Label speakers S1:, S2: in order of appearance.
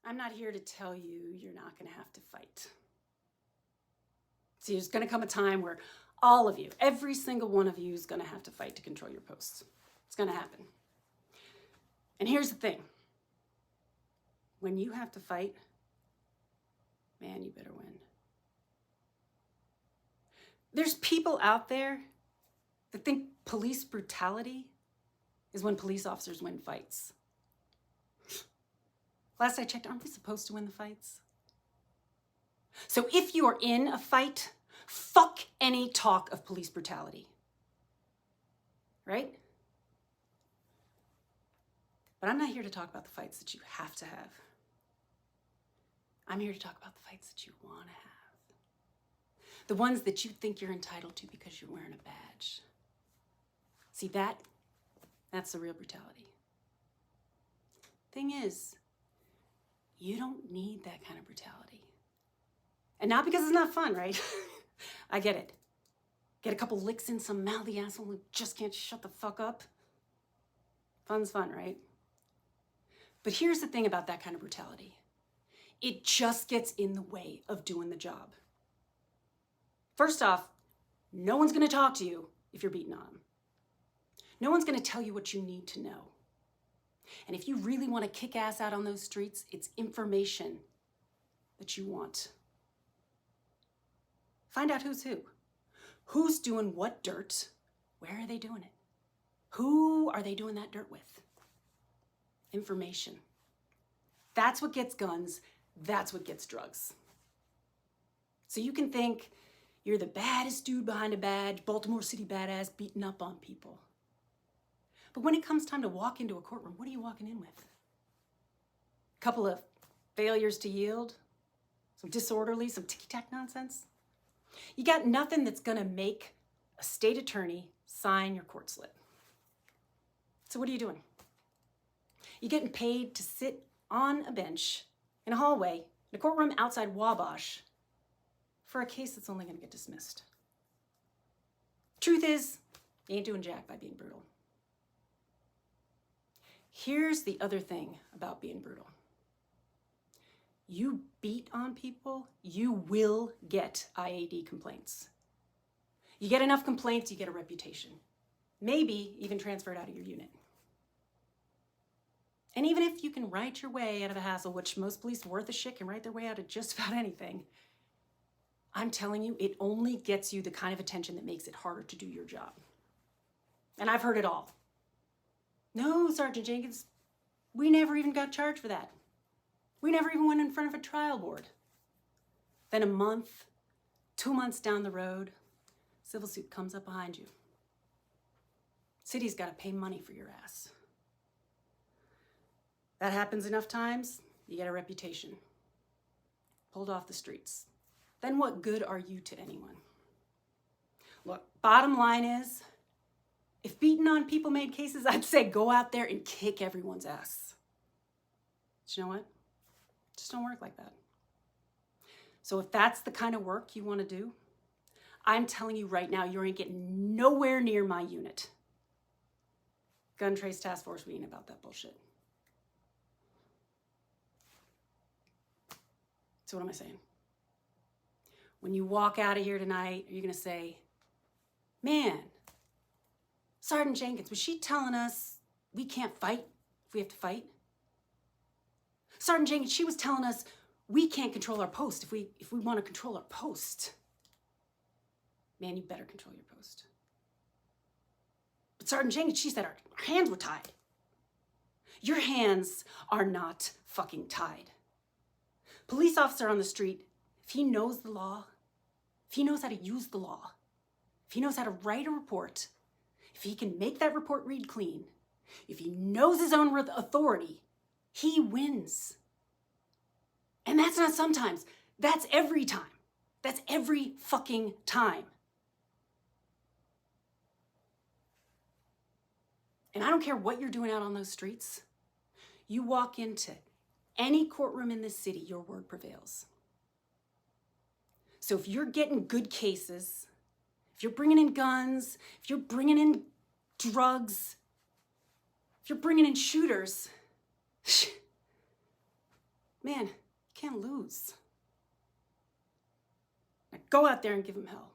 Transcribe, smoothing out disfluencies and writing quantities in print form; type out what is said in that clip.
S1: I'm not here to tell you you're not going to have to fight. See, there's going to come a time where all of you, every single one of you is going to have to fight to control your posts. It's going to happen. And here's the thing. When you have to fight, man, you better win. There's people out there that think police brutality is when police officers win fights. Last I checked, aren't we supposed to win the fights? So if you are in a fight, fuck any talk of police brutality. Right? But I'm not here to talk about the fights that you have to have. I'm here to talk about the fights that you want to have. The ones that you think you're entitled to because you're wearing a badge. See, that's the real brutality. Thing is, you don't need that kind of brutality. And not because it's not fun, right? I get it. Get a couple licks in some mouthy asshole who just can't shut the fuck up. Fun's fun, right? But here's the thing about that kind of brutality. It just gets in the way of doing the job. First off, no one's gonna talk to you if you're beaten on them. No one's gonna tell you what you need to know. And if you really want to kick ass out on those streets, it's information that you want. Find out who's who. Who's doing what dirt? Where are they doing it? Who are they doing that dirt with? Information. That's what gets guns. That's what gets drugs. So you can think you're the baddest dude behind a badge, Baltimore City badass, beating up on people. But when it comes time to walk into a courtroom, what are you walking in with? A couple of failures to yield? Some disorderly, some ticky-tack nonsense? You got nothing that's gonna make a state attorney sign your court slip. So what are you doing? You're getting paid to sit on a bench in a hallway, in a courtroom outside Wabash, for a case that's only gonna get dismissed. Truth is, you ain't doing jack by being brutal. Here's the other thing about being brutal. You beat on people, you will get IAD complaints. You get enough complaints, you get a reputation. Maybe even transferred out of your unit. And even if you can write your way out of a hassle, which most police worth a shit can write their way out of just about anything, I'm telling you, it only gets you the kind of attention that makes it harder to do your job. And I've heard it all. No, Sergeant Jenkins, we never even got charged for that. We never even went in front of a trial board. Then a month, 2 months down the road, civil suit comes up behind you. City's got to pay money for your ass. That happens enough times, you get a reputation. Pulled off the streets. Then what good are you to anyone? Look, bottom line is, if beating on people made cases, I'd say go out there and kick everyone's ass. But you know what? It just don't work like that. So if that's the kind of work you want to do, I'm telling you right now, you ain't getting nowhere near my unit. Gun Trace Task Force, we ain't about that bullshit. So what am I saying? When you walk out of here tonight, are you going to say, man, Sergeant Jenkins, was she telling us we can't fight if we have to fight? Sergeant Jenkins, she was telling us we can't control our post if we want to control our post. Man, you better control your post. But Sergeant Jenkins, she said our hands were tied. Your hands are not fucking tied. Police officer on the street, if he knows the law, if he knows how to use the law, if he knows how to write a report, if he can make that report read clean, if he knows his own authority, he wins. And that's not sometimes, that's every time. That's every fucking time. And I don't care what you're doing out on those streets. You walk into any courtroom in this city, your word prevails. So if you're getting good cases, if you're bringing in guns, if you're bringing in drugs, if you're bringing in shooters, Man, you can't lose. Now go out there and give them hell.